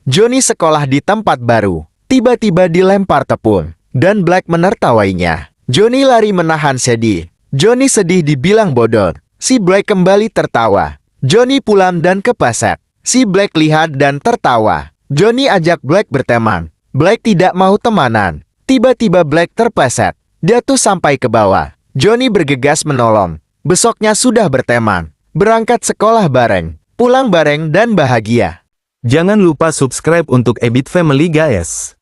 Johnny sekolah di tempat baru. Tiba-tiba dilempar tepung, dan Black menertawainya. Johnny lari menahan sedih. Johnny sedih dibilang bodoh. Si Black kembali tertawa. Johnny pulang dan kepleset. Si Black lihat dan tertawa. Johnny ajak Black berteman. Black tidak mau temanan. Tiba-tiba Black terpleset. Dia tuh sampai ke bawah. Johnny bergegas menolong. Besoknya sudah berteman. Berangkat sekolah bareng. Pulang bareng dan bahagia. Jangan lupa subscribe untuk Ebit Family guys.